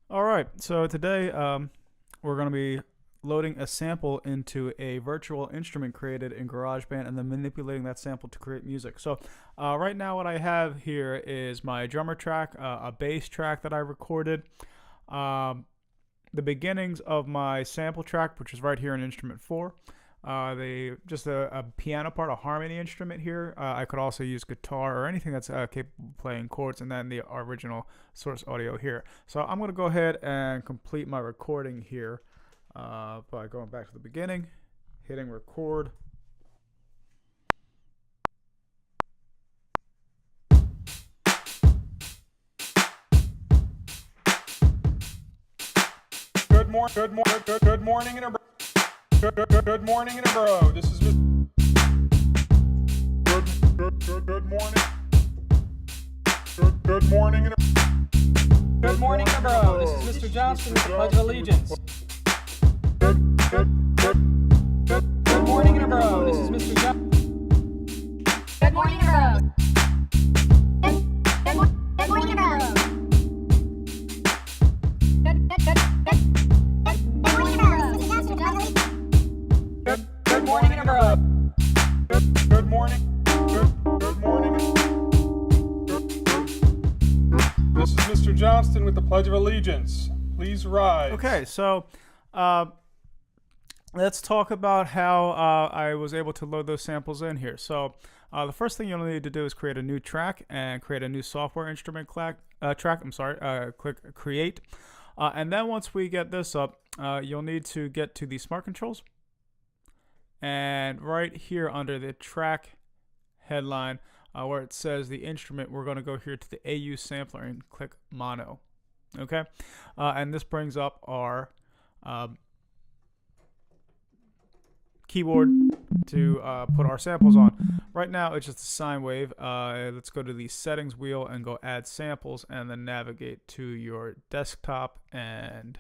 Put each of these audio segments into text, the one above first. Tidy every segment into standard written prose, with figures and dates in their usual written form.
All right, so today we're going to be loading a sample into a virtual instrument created in Garageband and then manipulating that sample to create music. So right now what I have here is my drummer track, a bass track that I recorded, the beginnings of my sample track, which is right here in instrument 4. Just a piano part, a harmony instrument here. I could also use guitar or anything that's capable of playing chords, and then the original source audio here. So I'm going to go ahead and complete my recording here by going back to the beginning, hitting record. Good morning, Good morning, interboro. This is good morning. Good morning, Good morning, interboro. This is Mr. Johnson with the Pledge of Allegiance. Good morning, interboro. This is Mr. Johnson. Good morning, interboro. Good morning, interboro. Good morning, interboro. Good morning. Good morning. This is Mr. Johnston with the Pledge of Allegiance. Please rise. Okay, so let's talk about how I was able to load those samples in here. So the first thing you'll need to do is create a new track and create a new software instrument track. Click create. And then once we get this up, you'll need to get to the smart controls. And right here under the track headline, where it says the instrument, we're going to go here to the AU sampler and click mono. Okay, and this brings up our keyboard to put our samples on. Right now it's just a sine wave. Let's go to the settings wheel and go add samples, and then navigate to your desktop. And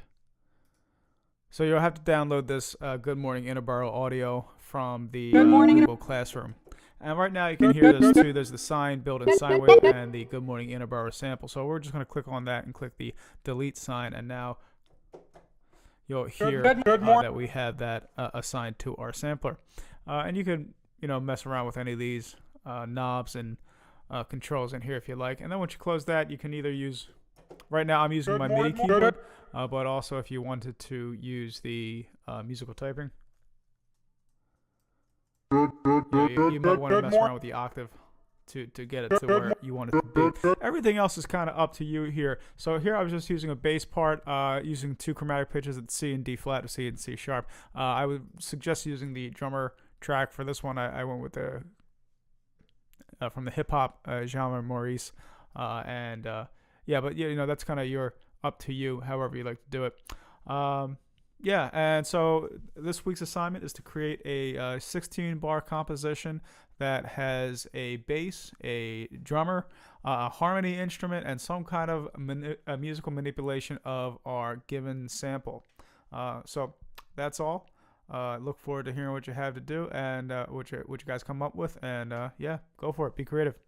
so you'll have to download this Good Morning Interboro audio from the Google Classroom. And right now you can hear this too. There's the sine, built-in sine wave, and the Good Morning Interboro sample. So we're just going to click on that and click the delete sign, and now you'll hear that we have that assigned to our sampler. And you can mess around with any of these knobs and controls in here if you like. And then once you close that, you can either use, right now I'm using my MIDI keyboard, but also if you wanted to use the musical typing, you might want to mess around with the octave to get it to where you want it to be. Everything else is kind of up to you here. So here I was just using a bass part, using two chromatic pitches at C and D flat, or C and C sharp. I would suggest using the drummer track for this one. I went with the from the hip hop genre Maurice, yeah, but that's kind of up to you, however you like to do it. Yeah, and so this week's assignment is to create a 16-bar composition that has a bass, a drummer, a harmony instrument, and some kind of musical manipulation of our given sample. So that's all. Look forward to hearing what you have to do and what you guys come up with. And yeah, go for it. Be creative.